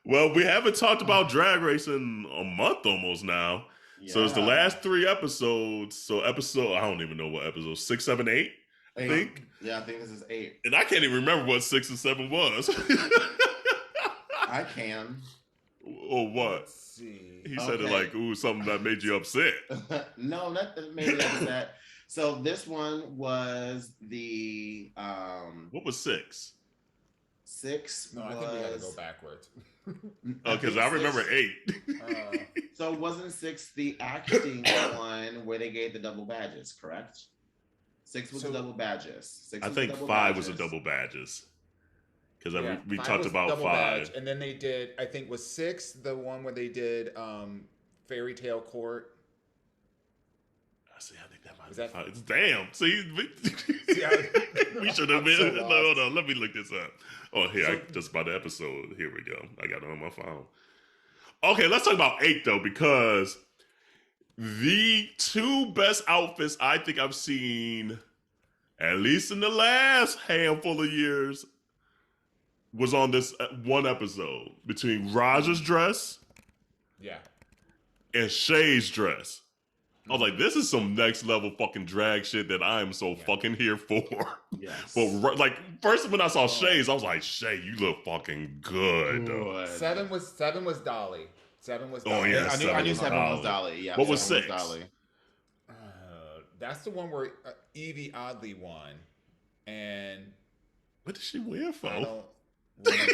Well, we haven't talked about Drag Race in a month almost now. So it's the Yeah. last three episodes. So I don't even know what episode, 6, 7, 8, I 8. think. Yeah, I think this is 8. And I can't even remember what 6 and 7 was. I can. Or what? Let's see. He said it Okay. like, ooh, something that made you upset. No, not that made me upset. So this one was the What was 6? 6 No, I was. think we got to go backwards. Oh, because I remember 8. So wasn't 6 the acting one where they gave the double badges, correct? 6 was the double badges. 6 I was think the double 5 badges. was the double badges. Because we 5 talked was about double 5. badge, and then they did. I think was 6 the one where they did Fairy Tale Court. I think that might Was be that- 5. Damn. See, See, we should have been. so No, lost. hold on. Let me look this up. Oh, here, So- I just about the episode. Here we go. I got it on my phone. Okay, let's talk about 8 though, because the 2 best outfits I think I've seen, at least in the last handful of years, was on this one episode between Raja's dress Yeah. and Shay's dress. I was like, this is some next level fucking drag shit that I am so fucking here for. Yes. But like, first when I saw Shay's, I was like, Shay, you look fucking good. Good. 7 was Dolly. 7 was Oh, Dolly. yeah, I knew 7 was Dolly. Dolly. Yeah. What was 7 6? Dolly. That's the one where Evie Oddly won, and What did she wear I for? don't remember.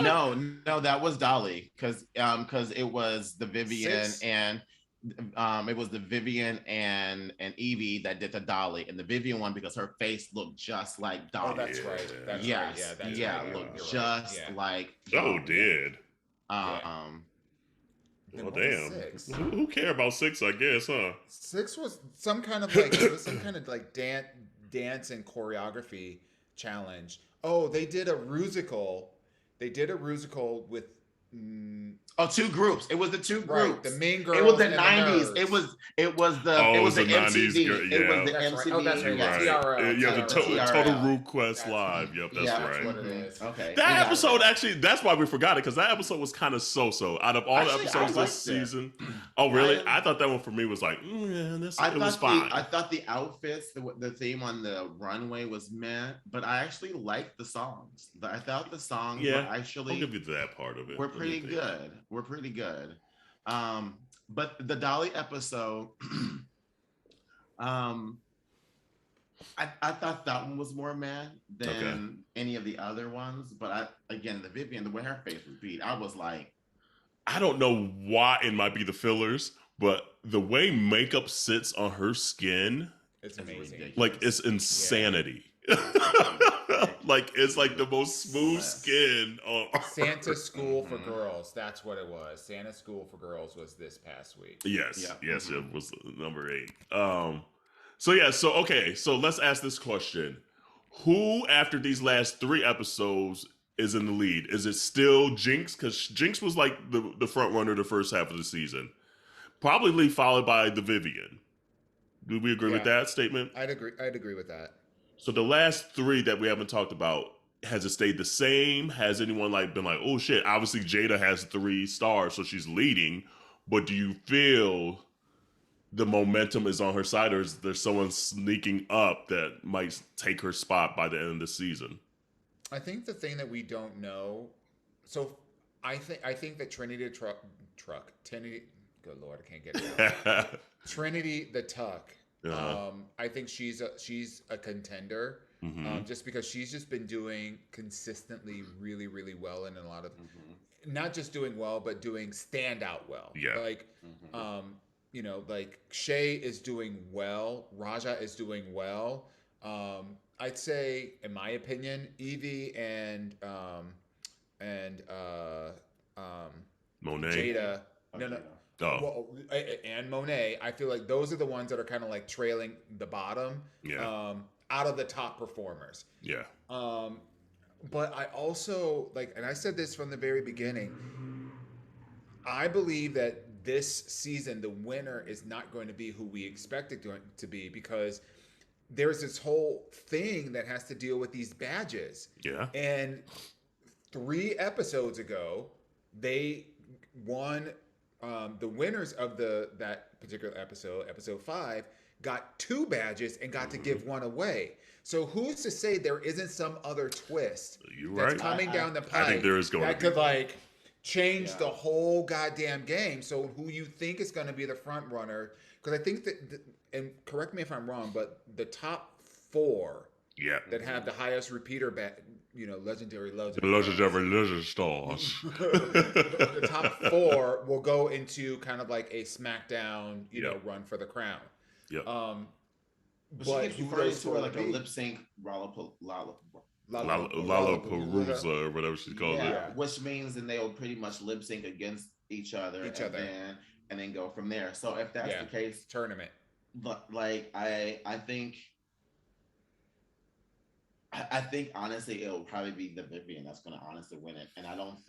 No, that was Dolly because it was the Vivian 6? and it was the Vivian and Evie that did the Dolly, and the Vivian one because her face looked just like Dolly. Oh, that's right. That's yes, right. Yeah, that's yeah, right. looked You're just right. Yeah. like Oh, Dolly. did. Then Well, what was damn. 6? Who care about 6, I guess, huh? 6 was some kind of like it was some kind of like dance and choreography challenge. Oh, they did a rusical. They did a rusical with. Oh, 2 groups. It was the 2 Right, groups. the mean girls. It was the and 90s. nerds. It was the Oh, it was it the was the 90s MTV. girl, It yeah. was the That's right. MTV. Oh, that's right. You're yes. right. TRL. Yeah, the TRL. Total RuQuest That's Live. Yep, that's Yeah, right. That's what it is. Okay. That episode actually, that's why we forgot it, because that episode was kind of so-so. Out of all Actually, the I episodes this liked it. season. Oh, really? I- I thought that one for me was like, yeah, it was I fine. thought the outfits, the theme on the runway was meh, but I actually liked the songs. I thought the songs were I'll actually give you that part of it. were pretty good. We're pretty good. But the Dolly episode, I thought that one was more meh than any of the other ones. But again, the Vivian, the way her face was beat, I was like, I don't know why it might be the fillers, but the way makeup sits on her skin, It's amazing. ridiculous. like, it's insanity. Like, it's like the most smooth skin on Santa School for Girls. That's what it was. Santa School for Girls was this past week. Yes, Yeah. yes, it was number 8. So let's ask this question: who, after these last 3 episodes, is in the lead? Is it still Jinx? Because Jinx was like the front runner the first half of the season, probably followed by the Vivian. Do we agree with Yeah. that statement? I'd agree with that. So the last 3 that we haven't talked about, has it stayed the same? Has anyone like been like, oh shit? Obviously, Jada has 3 stars, so she's leading. But do you feel the momentum is on her side, or is there someone sneaking up that might take her spot by the end of the season? I think the thing that we don't know. So I think that Trinity Trinity. Good Lord, I can't get it out. Trinity the Tuck. I think she's a contender, just because she's just been doing consistently really, really well in a lot of, not just doing well, but doing standout well. Yeah. Like, like Shay is doing well, Raja is doing well. I'd say, in my opinion, Evie and Monet. Jada. No. Oh, Well, and Monet, I feel like those are the ones that are kind of like trailing the bottom, out of the top performers. yeah. But I also and I said this from the very beginning, I believe that this season the winner is not going to be who we expect it to be, because there's this whole thing that has to deal with these badges. Yeah. And 3 episodes ago, they won. The winners of that particular episode 5, got 2 badges and got to give one away. So who's to say there isn't some other twist You're that's right. coming down the pipe I think there is going that to be could like change the whole goddamn game? So who you think is going to be the front runner? Because I think that, and correct me if I'm wrong, but the top 4 that have the highest repeater legendary legend. The legend stars. The top 4 will go into kind of like a SmackDown, run for the crown. Yeah. But she keeps referring to her like a lip sync Lollapalooza or whatever she's called it. Which means then they'll pretty much lip sync against each other. And then go from there. So if that's the case, tournament. But like I think honestly it'll probably be the Vivian that's going to honestly win it, and I don't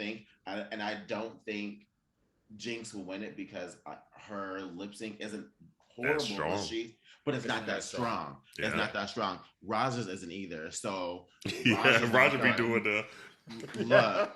think Jinx will win it because her lip sync isn't horrible, but it's not that strong. It's not that strong. Raja's isn't either. So Raja be doing the look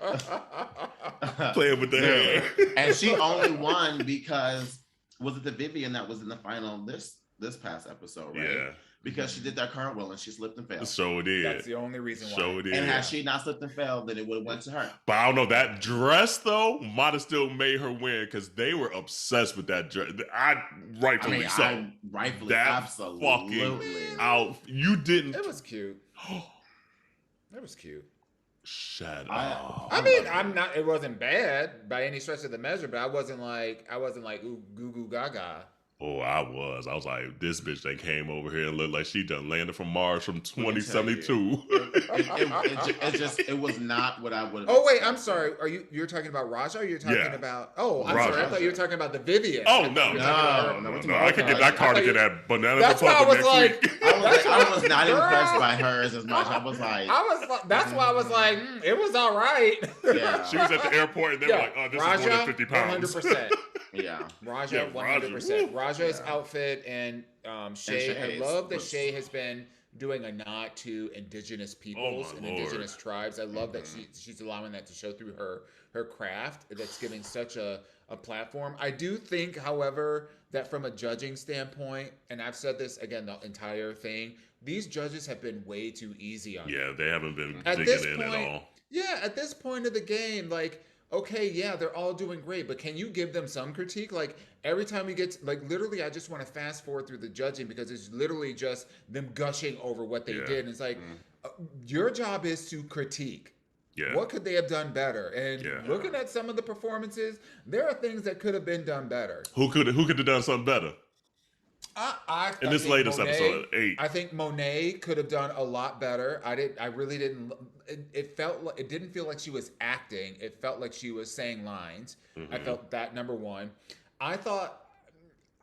playing with the hair, and she only won because was it the Vivian that was in the final this past episode, right? Yeah. Because she did that cartwheel and she slipped and fell. So it is. That's the only reason why. So it is. And had she not slipped and fell, then it would have went to her. But I don't know. That dress, though, might have still made her win because they were obsessed with that dress. Rightfully so. Rightfully, absolutely. Fucking out. You didn't. It was cute. It was cute. Shut up. I mean, it wasn't bad by any stretch of the measure, but I wasn't like, ooh, goo goo gaga. Oh, I was like, this bitch that came over here and looked like she done landed from Mars from 2072. It was not what I would have. Oh, wait, I'm sorry. You're talking about Raja or you're talking about, I'm Raja. sorry. I thought you were talking about the Vivian. Oh, no. I could get that cardigan at Banana Republic next week. I was not impressed by hers as much. That's why I was like, it was all right. Yeah. She was at the airport and they were like, oh, this Raja, is more than 50 pounds. 100%. Yeah. Raja, 100%. Raja's outfit and Shay. I love that Shay has been doing a nod to indigenous peoples and indigenous tribes. I love that she's allowing that to show through her craft. That's giving such a platform. I do think, however, that from a judging standpoint, and I've said this again the entire thing, these judges have been way too easy on them. Yeah, they haven't been digging in at all. Yeah, at this point of the game, like, okay, yeah, they're all doing great, but can you give them some critique? Like, every time we get, literally, I just want to fast forward through the judging because it's literally just them gushing over what they did. And it's like, your job is to critique. Yeah. What could they have done better? And looking at some of the performances, there are things that could have been done better. Who could have done something better? In this latest episode, 8. I think Monet could have done a lot better. I really didn't. It didn't feel like she was acting. It felt like she was saying lines. I felt that, number one. I thought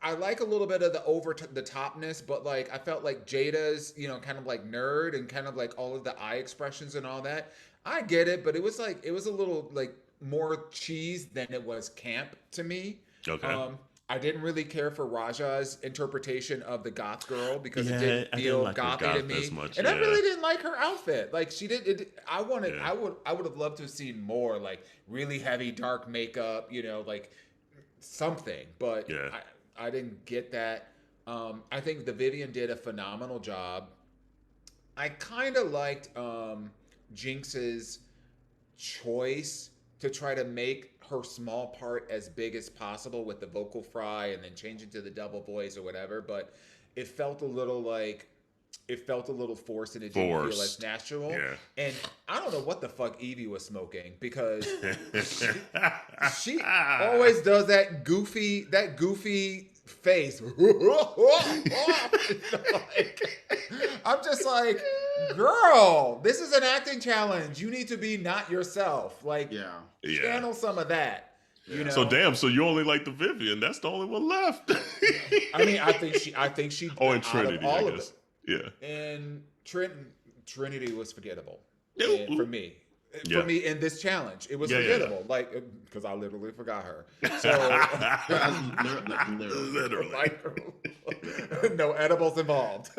I like a little bit of the over the topness, but like I felt like Jada's, kind of like nerd and kind of like all of the eye expressions and all that. I get it, but it was a little like more cheese than it was camp to me. Okay. I didn't really care for Raja's interpretation of the goth girl because it didn't feel gothy to me, and I really didn't like her outfit. Like she did, I would have loved to have seen more like really heavy dark makeup, like something. But I didn't get that. I think the Vivian did a phenomenal job. I kind of liked Jinx's choice to try to make her small part as big as possible with the vocal fry and then change it to the double voice or whatever, but it felt a little forced and it didn't feel as natural. Yeah. And I don't know what the fuck Evie was smoking because she always does that goofy face. I'm just like, girl, this is an acting challenge. You need to be not yourself. Like, channel some of that. So damn. So you only like the Vivian? That's the only one left. I mean, I think she. Oh, and Trinity, I guess. Yeah. And Trinity was forgettable for me. For me in this challenge, it was forgettable. Like, because I literally forgot her. So literally. No edibles involved.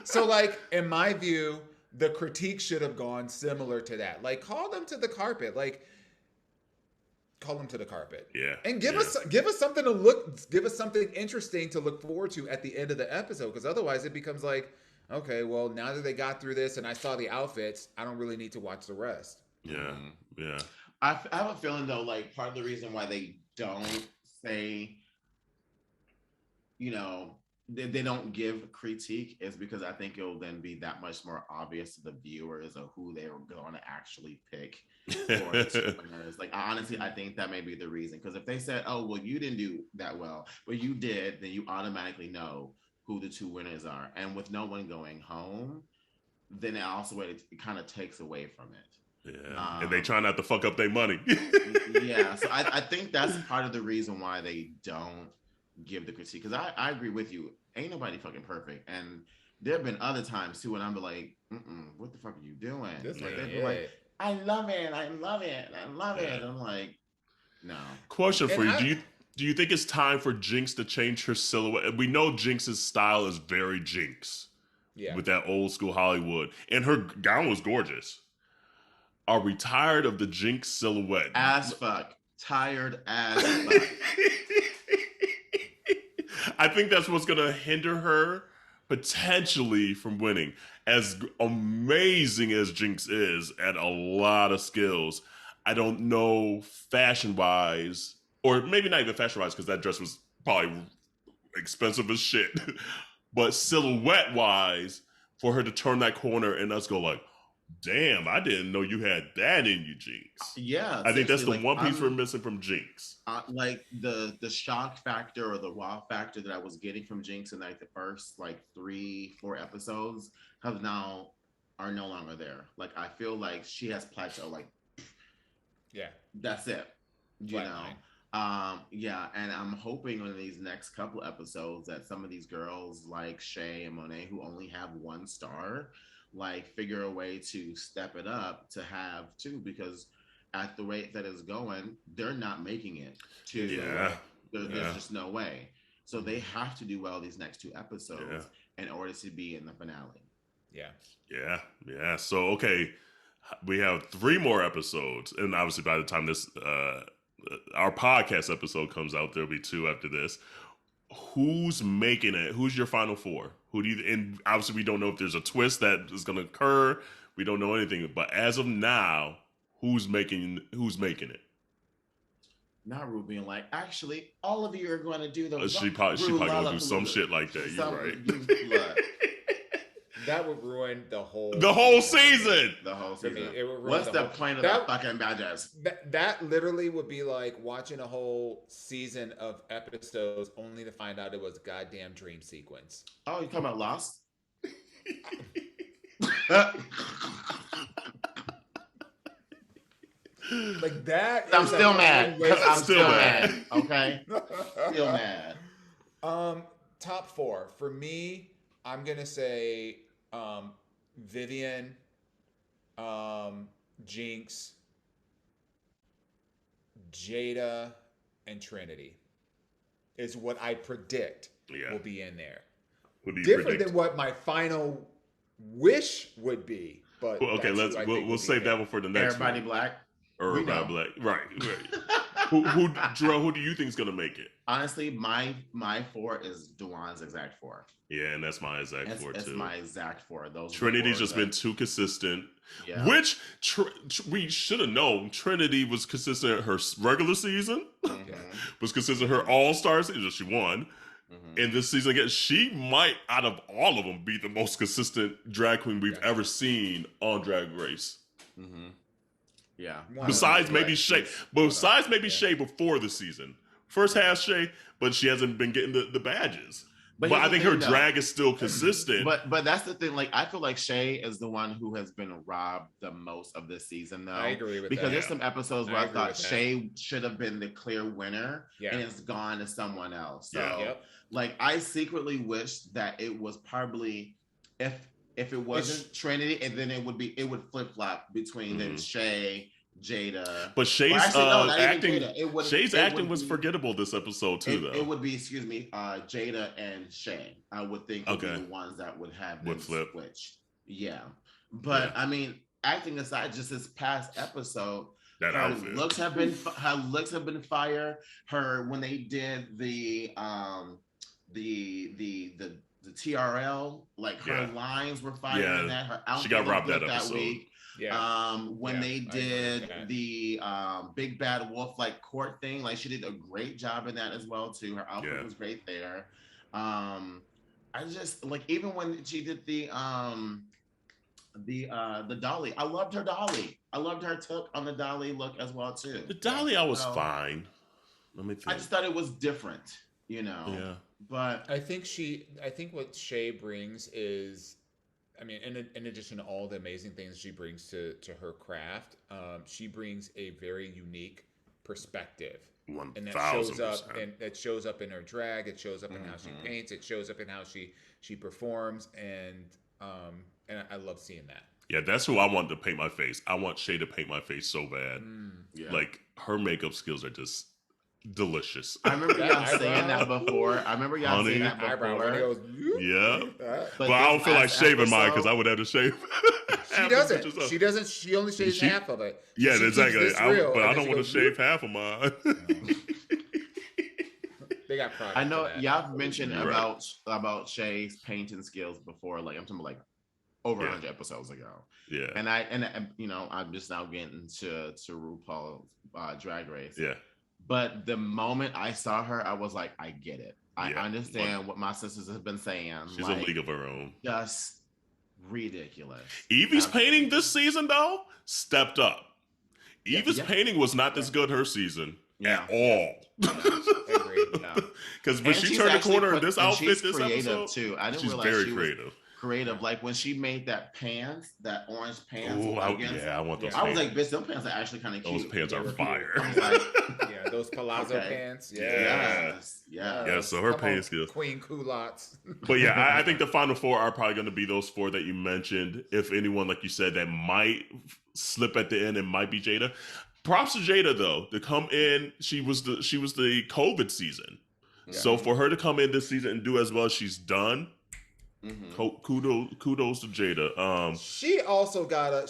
So, like, in my view, the critique should have gone similar to that. Like, call them to the carpet. Like, call them to the carpet. Yeah. And give us something to look. Give us something interesting to look forward to at the end of the episode. Because otherwise, it becomes like, okay, well, now that they got through this and I saw the outfits, I don't really need to watch the rest. Yeah. Yeah. I have a feeling though, like part of the reason why they don't say, you know, they don't give critique is because I think it'll then be that much more obvious to the viewers of who they were going to actually pick for the two winners. Like, honestly, I think that may be the reason. Because if they said, oh, well, you didn't do that well, but you did, then you automatically know who the two winners are. And with no one going home, then it also it kind of takes away from it. Yeah. And they try not to fuck up their money. Yeah. So I think that's part of the reason why they don't give the critique. Because I agree with you. Ain't nobody fucking perfect. And there have been other times too when I'm like, what the fuck are you doing? Like, they'd be like, I love it. I love it. I love it. And I'm like, no. Question for you. Do you think it's time for Jinx to change her silhouette? We know Jinx's style is very Jinx. Yeah. With that old school Hollywood. And her gown was gorgeous. Are we tired of the Jinx silhouette? As fuck. Tired as fuck. I think that's what's going to hinder her potentially from winning. As amazing as Jinx is at a lot of skills, I don't know fashion-wise, or maybe not even fashion-wise because that dress was probably expensive as shit, but silhouette-wise, for her to turn that corner and us go like, damn, I didn't know you had that in you, Jinx. Yeah. I think that's the one piece we're missing from Jinx. Like the shock factor or the wow factor that I was getting from Jinx in like the first like 3-4 episodes are no longer there. Like I feel like she has plateaued. Like, yeah, that's it. You know? Yeah, and I'm hoping in these next couple episodes that some of these girls like Shay and Monet who only have 1 star, like figure a way to step it up to have 2, because at the rate that it's going, they're not making it to there's just no way. So they have to do well these next 2 episodes in order to be in the finale. Yeah. So okay, we have 3 more episodes, and obviously by the time this our podcast episode comes out, there'll be 2 after this. Who's making it? Who's your final 4? Who do you? And obviously, we don't know if there's a twist that is going to occur. We don't know anything. But as of now, who's making it? Not Rue being like, actually, all of you are going to do those. She probably going to do some shit like that. You're right. That would ruin the whole season. The whole season. It would ruin What's the point of that fucking badges? That literally would be like watching a whole season of episodes only to find out it was a goddamn dream sequence. Oh, you talking about Lost? Like that. I'm still mad. I'm still mad. Okay. Still mad. Top 4 for me. I'm gonna say Vivian, Jinx, Jada, and Trinity is what I predict will be in there. What do you Different predict? than what my final wish would be. But well, okay, we'll save that one for the next Everybody one. Black. Everybody Black. Right. Who do you think is gonna make it? Honestly, my 4 is Duan's exact 4. Yeah, and that's my exact 4 too. It's my exact 4. Those Trinity's just been too consistent. Yeah. Which we should have known. Trinity was consistent her regular season. Was consistent her All-Star season. She won. And this season again, she might, out of all of them, be the most consistent drag queen we've ever seen on Drag Race. Yeah. Besides maybe Shay. Besides maybe Shay before the season. First half Shay, but she hasn't been getting the badges. But I think her drag is still consistent. But that's the thing. Like, I feel like Shay is the one who has been robbed the most of this season, though. I agree with because that. There's some episodes where I thought Shay should have been the clear winner, and it's gone to someone else. So, like, I secretly wish that it was probably if it wasn't Trinity, and then it would flip flop between then Shay. Jada, but Shay's acting. Shay's acting was forgettable this episode too, though. It would be, Jada and Shay. I would think would be the ones that would have been switched. Yeah, But I mean, acting aside, just this past episode, That her outfit. looks have been fire. Her when they did the TRL, like her lines were fire in that. Her outfit she got robbed looked that good episode. week. When they did the Big Bad Wolf like court thing, like she did a great job in that as well too. Her outfit was great there. I just like even when she did the dolly. I loved her dolly. I loved her took on the dolly look as well too. The dolly I was fine. Let me think. I just thought it was different, you know. Yeah. But I think what Shay brings is, I mean, in addition to all the amazing things she brings to her craft, she brings a very unique perspective. 1,000%. And that shows up, and it shows up in her drag. It shows up in how she paints. It shows up in how she performs, and I love seeing that. Yeah, that's who I want to paint my face. I want Shay to paint my face so bad. Like her makeup skills are just delicious. I remember y'all saying that before. Yeah, but I don't feel like shaving mine because I would have to shave. She doesn't. She doesn't. She only shaves half of it. Yeah, she exactly. But I don't want to shave half of mine. They got product. I know y'all mentioned about Shay's painting skills before. Like I'm talking about like over 100 episodes ago. Yeah. And you know, I'm just now getting to RuPaul's Drag Race. Yeah. But the moment I saw her, I was like, I get it. I understand what my sisters have been saying. She's a league of her own. Just ridiculous. Evie's painting this season though stepped up. Evie's painting was not this good her season at all. Because when she turned the corner in this outfit, this episode, too. I didn't realize very she creative. Was creative, like when she made that orange pants. I want those. I was like, bitch, those pants are actually kind of cute. Those pants are fire. I was like, those palazzo pants. Yeah. So her pants skills, queen culottes. But yeah, I think the final four are probably going to be those four that you mentioned. If anyone, like you said, that might slip at the end, it might be Jada. Props to Jada though to come in. She was the COVID season, so for her to come in this season and do as well as she's done. Kudos to Jada. She also got a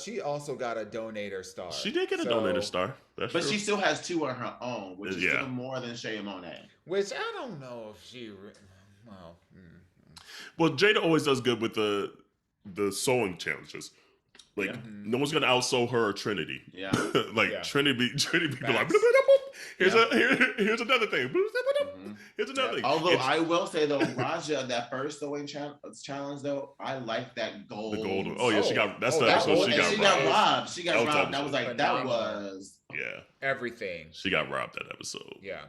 donator star. She did get a donator star. That's true. She still has two on her own, which is still more than Shay and Monet. Which I don't know if she. Well, Jada always does good with the sewing challenges. Like no one's gonna outsew her or Trinity. Yeah. Trinity be like, here's another thing. Here's another thing. Although I will say though, Raja, that first sewing challenge though, I like that gold. The gold. Oh yeah, she got. That's the episode she got robbed. She got robbed. That was like that was everything. She got robbed that episode. Yeah.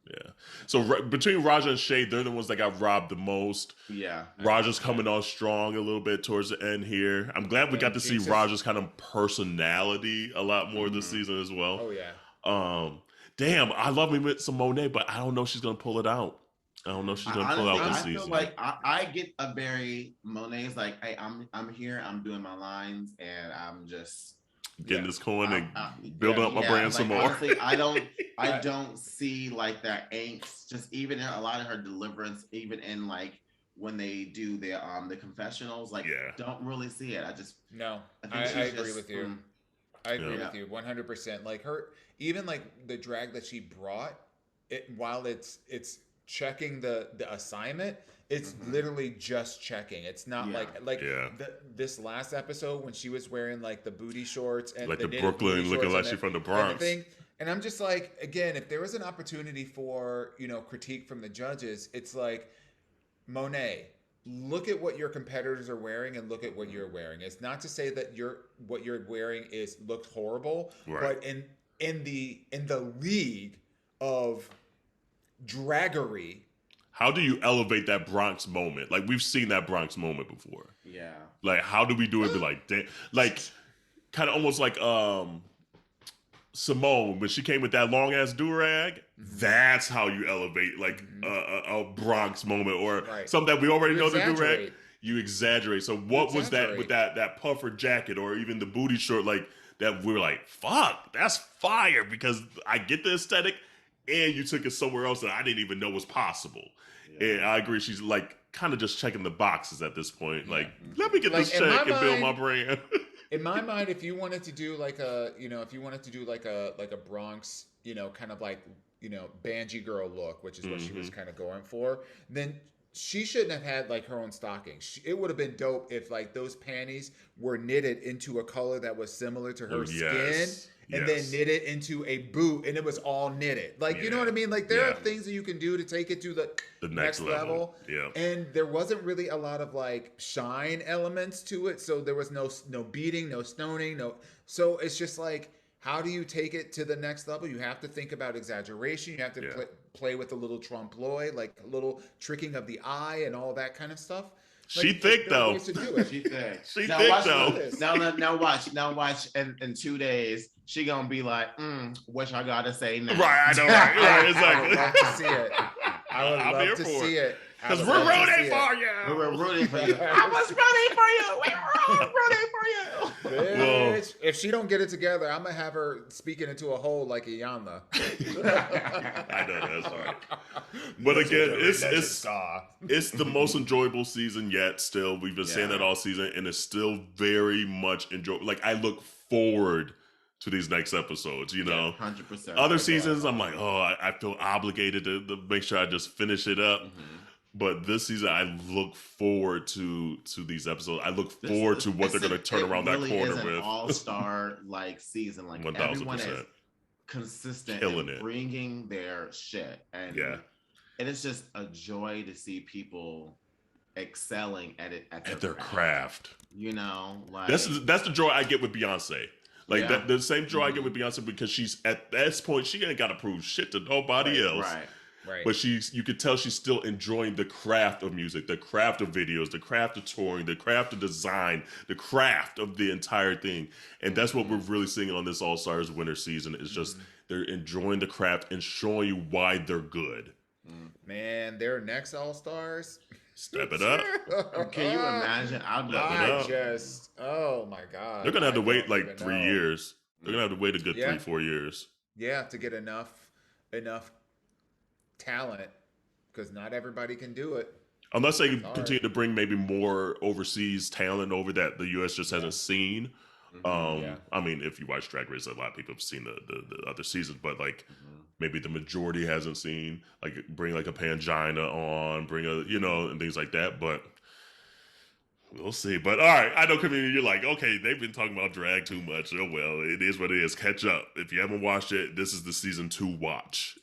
Yeah. So between Raja and Shay, they're the ones that got robbed the most. Yeah. Raja's coming on strong a little bit towards the end here. I'm glad we got to see Raja's kind of personality a lot more this season as well. Oh yeah. Damn, I love me with some Monet, but I don't know if she's gonna pull it out. I don't know if she's gonna pull out this season. I feel like I get a very Monet's like, hey, I'm here, I'm doing my lines, and I'm just getting this coin and building up my brand some more. Honestly, I don't see like that angst. Just even in a lot of her deliverance, even in like when they do the confessionals, like don't really see it. I agree with you. I agree with you 100%. Like her, even like the drag that she brought, while it's checking the assignment, it's literally just checking. It's not this last episode when she was wearing like the booty shorts and like the Brooklyn looking like she from the Bronx. And I'm just like, again, if there was an opportunity for critique from the judges, it's like, Monet, look at what your competitors are wearing and look at what you're wearing. It's not to say that what you're wearing looks horrible, but in the league of draggery. How do you elevate that Bronx moment? Like we've seen that Bronx moment before. Yeah. Like how do we do it? Be like, damn, like kind of almost like Simone when she came with that long ass do-rag. That's how you elevate like a Bronx moment or something that we already know the do-rag. You exaggerate. So what was that with that puffer jacket or even the booty short like that? We're like, fuck, that's fire because I get the aesthetic. And you took it somewhere else that I didn't even know was possible. Yeah. And I agree. She's like kind of just checking the boxes at this point. Like, let me get this check and build my brand. in my mind, if you wanted to do like a, if you wanted to do like a Bronx, kind of like, Banji girl look, which is what she was kind of going for, then she shouldn't have had like her own stockings. It would have been dope if like those panties were knitted into a color that was similar to her skin. And then knit it into a boot, and it was all knitted. Like, you know what I mean? Like, there are things that you can do to take it to the next level. Yeah. And there wasn't really a lot of like shine elements to it, so there was no beating, no stoning, no. So it's just like, how do you take it to the next level? You have to think about exaggeration. You have to play with a little trompe l'oeil, like a little tricking of the eye and all that kind of stuff. Like, she thick though. She thick. She now thick watch though. Now watch. In 2 days, she gonna be like, what I gotta say now? Right, I know. Right, exactly. I would love to see it. I would love to see it. Because we're rooting for you. We're rooting for you. I was rooting for you. We were all rooting for you. Bitch, if she don't get it together, I'm gonna have her speaking into a hole like Iyanla. I know that's right. But again, it's the most enjoyable season yet. Still, we've been saying that all season, and it's still very much enjoyable. Like, I look forward to these next episodes, 100%. Other seasons, I'm like, I feel obligated to make sure I just finish it up. But this season, I look forward to these episodes. I look forward to what they're going to turn around that corner with. An all-star like season, like 1000%. Everyone is consistent in bringing their shit, and it's just a joy to see people excelling at it at their craft. Like that's the joy I get with Beyonce. Like that, the same joy I get with Beyonce, because she's at this point, she ain't got to prove shit to nobody else. Right. But you could tell she's still enjoying the craft of music, the craft of videos, the craft of touring, the craft of design, the craft of the entire thing. And that's what we're really seeing on this All-Stars winter season. Is just they're enjoying the craft and showing you why they're good. Man, their next All-Stars. Step it up. Can you imagine? Oh my God. They're going to have to wait like 3 years. They're going to have to wait a good 3-4 years. Yeah, to get enough talent, because not everybody can do it. Unless they continue to bring maybe more overseas talent over that the U.S. just hasn't seen. I mean, if you watch Drag Race, a lot of people have seen the other seasons, but like maybe the majority hasn't seen. Like, bring like a Pangina on, bring a and things like that. But we'll see. But all right, I know, community, you're like, okay, they've been talking about drag too much. Oh well, it is what it is. Catch up. If you haven't watched it, this is the season 2 watch.